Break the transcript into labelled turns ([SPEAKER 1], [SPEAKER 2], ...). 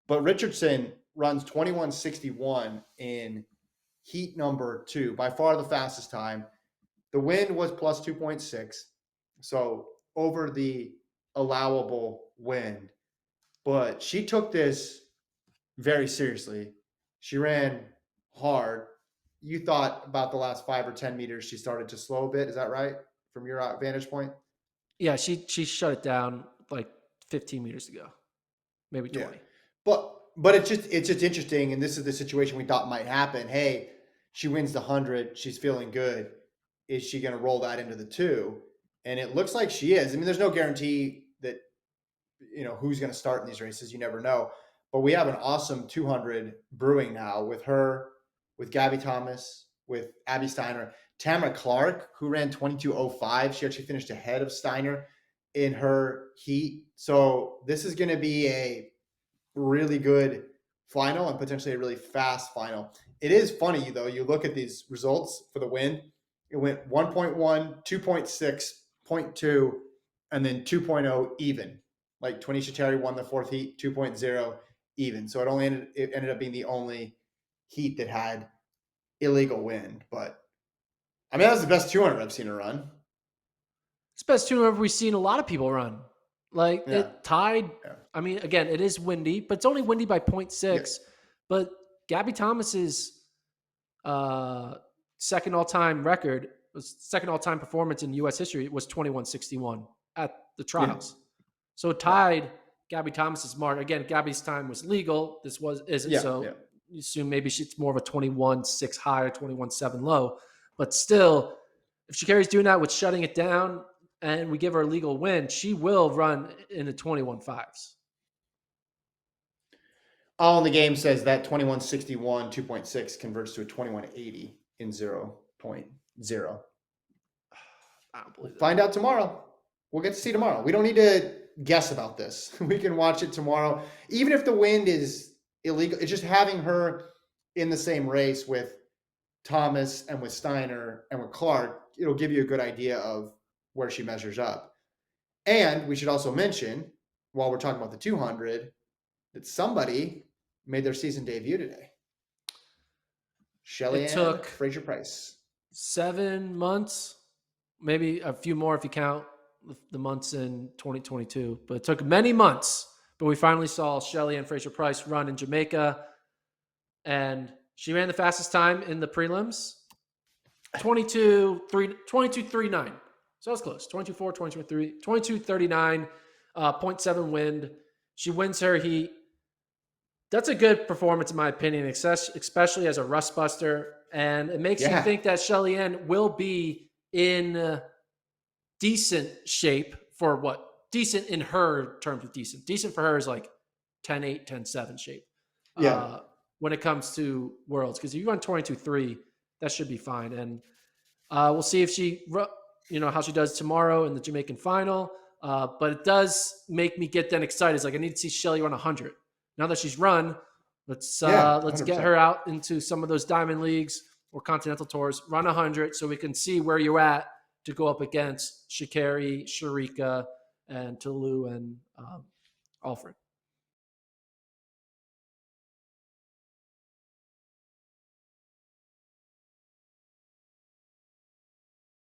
[SPEAKER 1] But Richardson runs 21:61 in heat number 2, by far the fastest time. The wind was plus 2.6, so over the allowable wind. But she took this very seriously. She ran hard. You thought about the last 5 or 10 meters, she started to slow a bit. Is that right? From your vantage point?
[SPEAKER 2] Yeah, she shut it down like 15 meters ago, maybe
[SPEAKER 1] Yeah.
[SPEAKER 2] 20.
[SPEAKER 1] But it's just interesting, and this is the situation we thought might happen. Hey, she wins the 100, she's feeling good. Is she going to roll that into the 2? And it looks like she is. I mean, there's no guarantee that who's going to start in these races. You never know. But we have an awesome 200 brewing now with her, with Gabby Thomas, with Abby Steiner, Tamara Clark, who ran 22:05. She actually finished ahead of Steiner in her heat. So this is going to be a really good final and potentially a really fast final. It is funny, though. You look at these results for the win. It went 1.1, 2.6, 0.2, and then 2.0 even. Like Tanisha Terry won the 4th heat, 2.0 even. So it ended up being the only heat that had illegal wind. But I mean, that was the best 200 I've seen her run.
[SPEAKER 2] It's the best 200 we've seen a lot of people run. Like
[SPEAKER 1] Yeah.
[SPEAKER 2] it tied.
[SPEAKER 1] Yeah.
[SPEAKER 2] I mean, again, it is windy, but it's only windy by 0.6.
[SPEAKER 1] Yeah.
[SPEAKER 2] But Gabby Thomas's second all-time record, second all-time performance in U.S. history was 21:61 at the trials.
[SPEAKER 1] Yeah.
[SPEAKER 2] So it tied Gabby Thomas's mark. Again, Gabby's time was legal. This isn't.
[SPEAKER 1] Yeah.
[SPEAKER 2] So
[SPEAKER 1] Yeah.
[SPEAKER 2] you assume maybe it's more of a 21:6 high or 21:7 low. But still, if Sha'Carri's doing that with shutting it down and we give her a legal win, she will run in the 21.5s.
[SPEAKER 1] All in the game says that 21:61 2.6 converts to a 21:80 in 0.0.
[SPEAKER 2] I don't believe that.
[SPEAKER 1] Find out tomorrow. We'll get to see tomorrow. We don't need to guess about this. We can watch it tomorrow. Even if the wind is illegal, it's just having her in the same race with Thomas and with Steiner and with Clark. It'll give you a good idea of where she measures up. And we should also mention, while we're talking about the 200, that somebody made their season debut today. Shelly-Ann Fraser-Pryce.
[SPEAKER 2] 7 months, maybe a few more if you count the months in 2022. But it took many months. But we finally saw Shelly-Ann Fraser-Pryce run in Jamaica. And she ran the fastest time in the prelims, 22:39. So that's close. 22:4, 22:3, 22:39, 0.7 wind. She wins her heat. That's a good performance, in my opinion, especially as a rust buster. And it makes you think that Shelly-Ann will be in decent shape for what? Decent in her terms of decent. Decent for her is like 10.8, 10.7 shape.
[SPEAKER 1] Yeah.
[SPEAKER 2] When it comes to Worlds. Because if you run 22.3, that should be fine. And we'll see if how she does tomorrow in the Jamaican final. But it does make me get then excited. It's like I need to see Shelly run 100. Now that she's run, let's get her out into some of those Diamond Leagues or Continental Tours, run 100 so we can see where you're at to go up against Sha'Carri, Sharika, and Tolu and Alfred.